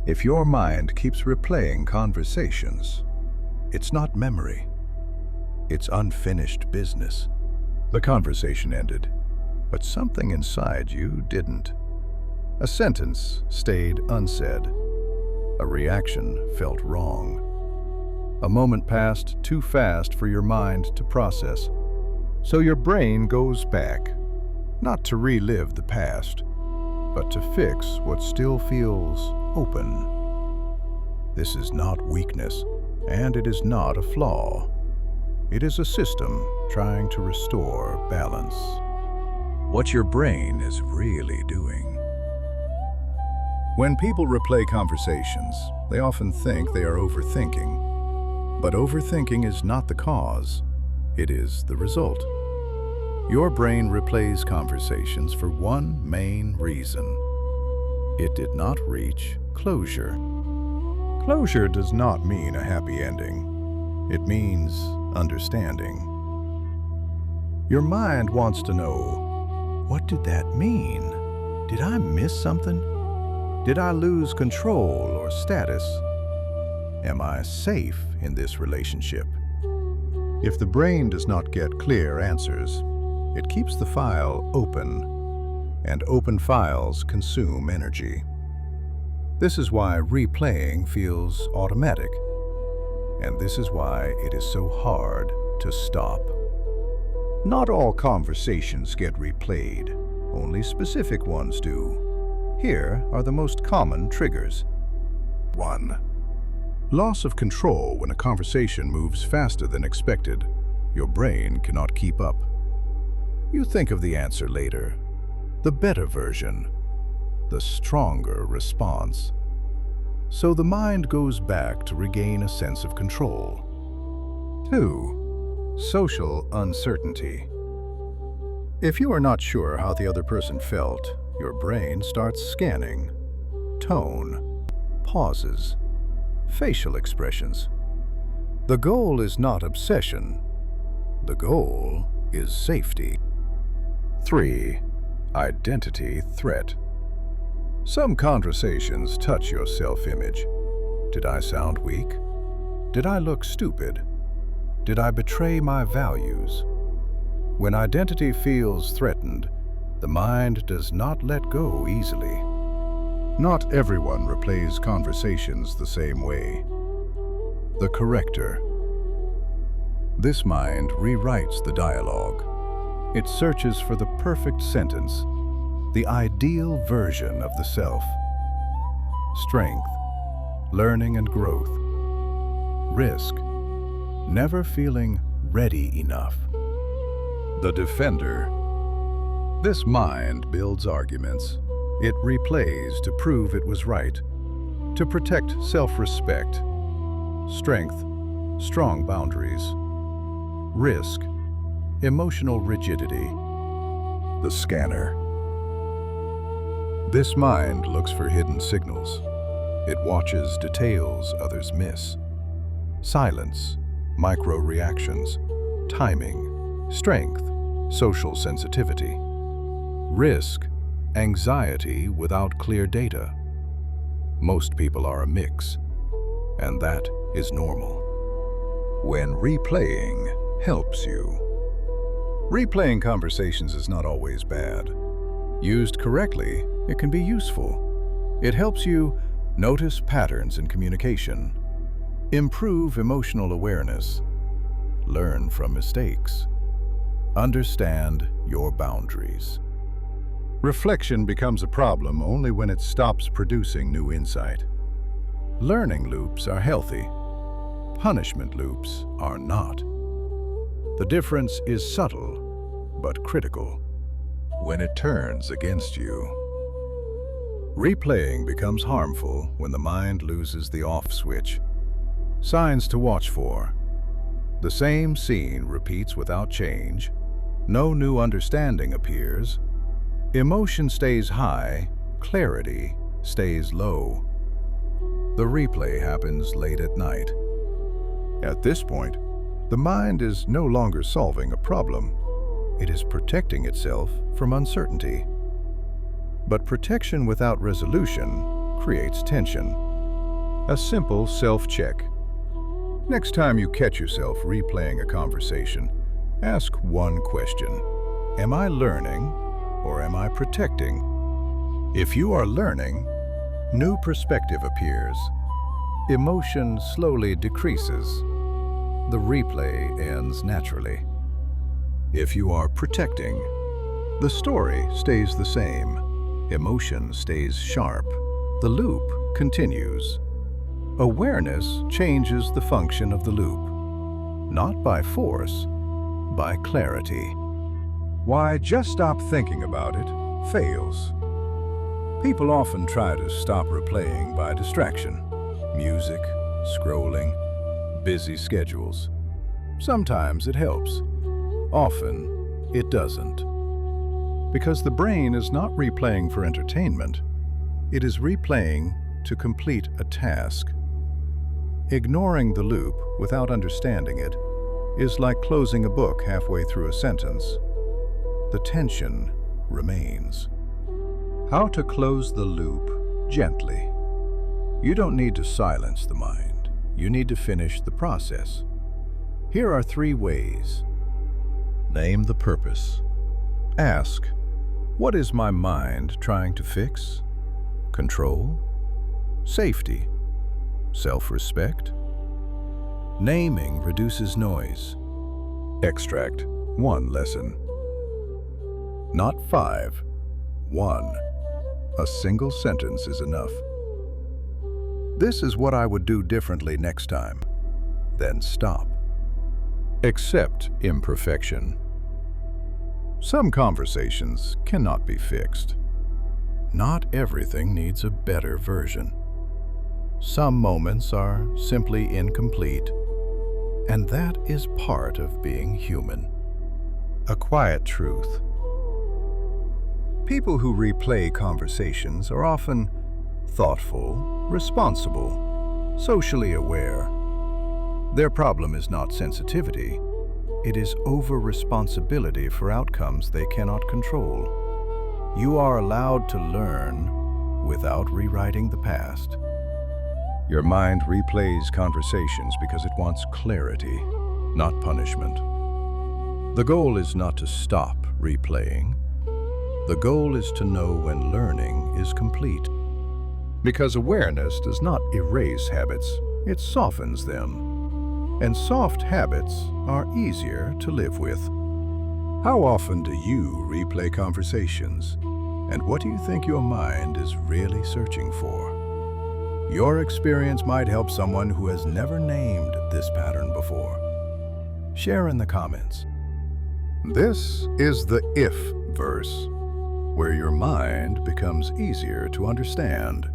If your mind keeps replaying conversations, it's not memory. It's unfinished business. The conversation ended, but something inside you didn't. A sentence stayed unsaid. A reaction felt wrong. A moment passed too fast for your mind to process. So your brain goes back, not to relive the past, but to fix what still feels open. This is not weakness, and it is not a flaw. It is a system trying to restore balance. What your brain is really doing. When people replay conversations, they often think they are overthinking. But overthinking is not the cause, it is the result. Your brain replays conversations for one main reason. It did not reach closure. Closure does not mean a happy ending. It means understanding. Your mind wants to know, what did that mean? Did I miss something? Did I lose control or status? Am I safe in this relationship? If the brain does not get clear answers, it keeps the file open, and open files consume energy. This is why replaying feels automatic, and this is why it is so hard to stop. Not all conversations get replayed, only specific ones do. Here are the most common triggers. 1. Loss of control when a conversation moves faster than expected. Your brain cannot keep up. You think of the answer later, the better version, the stronger response. So the mind goes back to regain a sense of control. 2. Social uncertainty. If you are not sure how the other person felt, your brain starts scanning. Tone, pauses, facial expressions. The goal is not obsession. The goal is safety. 3. Identity threat. Some conversations touch your self-image. Did I sound weak? Did I look stupid? Did I betray my values? When identity feels threatened, the mind does not let go easily. Not everyone replays conversations the same way. The corrector. This mind rewrites the dialogue. It searches for the perfect sentence, the ideal version of the self. Strength, learning and growth. Risk, never feeling ready enough. The defender. This mind builds arguments. It replays to prove it was right, to protect self-respect. Strength, strong boundaries. Risk, emotional rigidity. The scanner. This mind looks for hidden signals. It watches details others miss. Silence, micro-reactions, timing, strength, social sensitivity. Risk, anxiety without clear data. Most people are a mix, and that is normal. When replaying helps you. Replaying conversations is not always bad. Used correctly, it can be useful. It helps you notice patterns in communication, improve emotional awareness, learn from mistakes, understand your boundaries. Reflection becomes a problem only when it stops producing new insight. Learning loops are healthy. Punishment loops are not. The difference is subtle, but critical. When it turns against you. Replaying becomes harmful when the mind loses the off switch. Signs to watch for. The same scene repeats without change. No new understanding appears. Emotion stays high, clarity stays low. The replay happens late at night. At this point, the mind is no longer solving a problem. It is protecting itself from uncertainty. But protection without resolution creates tension. A simple self-check. Next time you catch yourself replaying a conversation, ask one question. Am I learning or am I protecting? If you are learning, new perspective appears. Emotion slowly decreases. The replay ends naturally. If you are protecting, the story stays the same. Emotion stays sharp. The loop continues. Awareness changes the function of the loop, not by force, by clarity. Why just stop thinking about it fails. People often try to stop replaying by distraction. Music, scrolling, busy schedules. Sometimes it helps. Often, it doesn't. Because the brain is not replaying for entertainment. It is replaying to complete a task. Ignoring the loop without understanding it is like closing a book halfway through a sentence. The tension remains. How to close the loop gently. You don't need to silence the mind. You need to finish the process. Here are 3 ways. Name the purpose. Ask, what is my mind trying to fix? Control? Safety? Self-respect? Naming reduces noise. Extract 1 lesson. Not 5. 1. A single sentence is enough. This is what I would do differently next time. Then stop. Accept imperfection. Some conversations cannot be fixed. Not everything needs a better version. Some moments are simply incomplete, and that is part of being human. A quiet truth. People who replay conversations are often thoughtful, responsible, socially aware. Their problem is not sensitivity. It is over-responsibility for outcomes they cannot control. You are allowed to learn without rewriting the past. Your mind replays conversations because it wants clarity, not punishment. The goal is not to stop replaying. The goal is to know when learning is complete. Because awareness does not erase habits, it softens them. And soft habits are easier to live with. How often do you replay conversations? And what do you think your mind is really searching for? Your experience might help someone who has never named this pattern before. Share in the comments. This is the if verse, where your mind becomes easier to understand.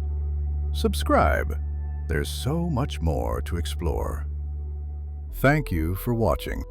Subscribe. There's so much more to explore. Thank you for watching.